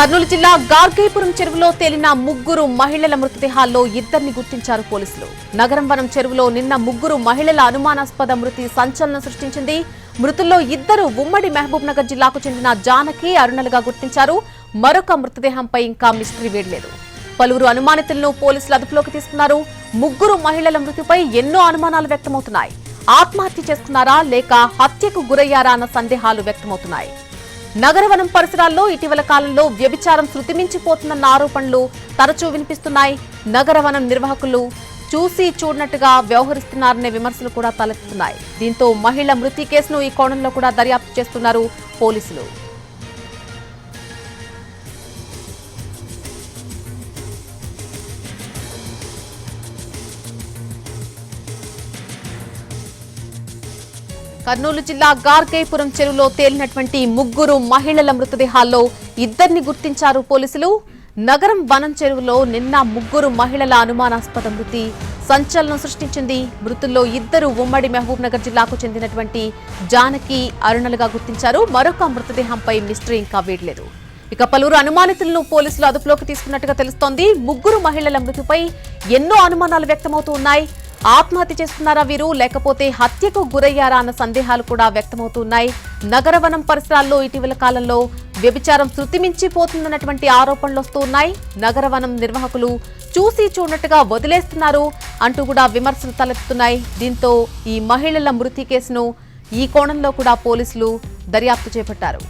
కర్నూలు జిల్లా గార్గేపురం చెరువులో తేలిన ముగ్గురు మహిళల మృతదేహాల్లో ఇద్దరిని గుర్తించారు పోలీసులు. నగరం వనం చెరువులో నిన్న ముగ్గురు మహిళల అనుమానాస్పద మృతి సంచలనం సృష్టించింది. మృతుల్లో ఇద్దరు ఉమ్మడి మహబూబ్ నగర్ జిల్లాకు చెందిన జానకి, అరుణలుగా గుర్తించారు. మరొక మృతదేహంపై ఇంకా మిస్టరీ వేయలేదు. పలువురు అనుమానితులను పోలీసులు అదుపులోకి తీసుకున్నారు. ముగ్గురు మహిళల మృతిపై ఎన్నో అనుమానాలు వ్యక్తమవుతున్నాయి. ఆత్మహత్య చేసుకున్నారా లేక హత్యకు గురయ్యారా అన్న సందేహాలు వ్యక్తమవుతున్నాయి. నగరవనం పరిసరాల్లో ఇటీవల కాలంలో వ్యభిచారం శృతిమించిపోతుందన్న ఆరోపణలు తరచూ వినిపిస్తున్నాయి. నగరవనం నిర్వాహకులు చూసి చూడనట్టుగా వ్యవహరిస్తున్నారనే విమర్శలు కూడా తలెత్తుతున్నాయి. దీంతో మహిళ మృతి కేసును ఈ కోణంలో కూడా దర్యాప్తు చేస్తున్నారు పోలీసులు. కర్నూలు జిల్లా గార్గేపురం చెరువులో తేలినటువంటి ముగ్గురు మహిళల మృతదేహాల్లో ఇద్దరిని గుర్తించారు పోలీసులు. నగరం వనం చెరువులో నిన్న ముగ్గురు మహిళల అనుమానాస్పద మృతి సంచలనం సృష్టించింది. మృతుల్లో ఇద్దరు ఉమ్మడి మహబూబ్ నగర్ జిల్లాకు చెందినటువంటి జానకి, అరుణలుగా గుర్తించారు. మరొక మృతదేహంపై మిస్టరీ ఇంకా వీడలేదు. ఇక పలువురు అనుమానితులను పోలీసులు అదుపులోకి తీసుకున్నట్టుగా తెలుస్తోంది. ముగ్గురు మహిళల మృతిపై ఎన్నో అనుమానాలు వ్యక్తమవుతూ ఉన్నాయి. ఆత్మహత్య చేస్తున్నారా వీరు లేకపోతే హత్యకు గురయ్యారా అన్న సందేహాలు కూడా వ్యక్తమవుతున్నాయి. నగరవనం పరిసరాల్లో ఇటీవల కాలంలో వ్యభిచారం శృతిమించిపోతుందన్నటువంటి ఆరోపణలు వస్తూ ఉన్నాయి. నగరవనం నిర్వాహకులు చూసి చూడనట్టుగా వదిలేస్తున్నారు అంటూ కూడా విమర్శలు తలెత్తుతున్నాయి. దీంతో ఈ మహిళల మృతి కేసును ఈ కోణంలో కూడా పోలీసులు దర్యాప్తు చేపట్టారు.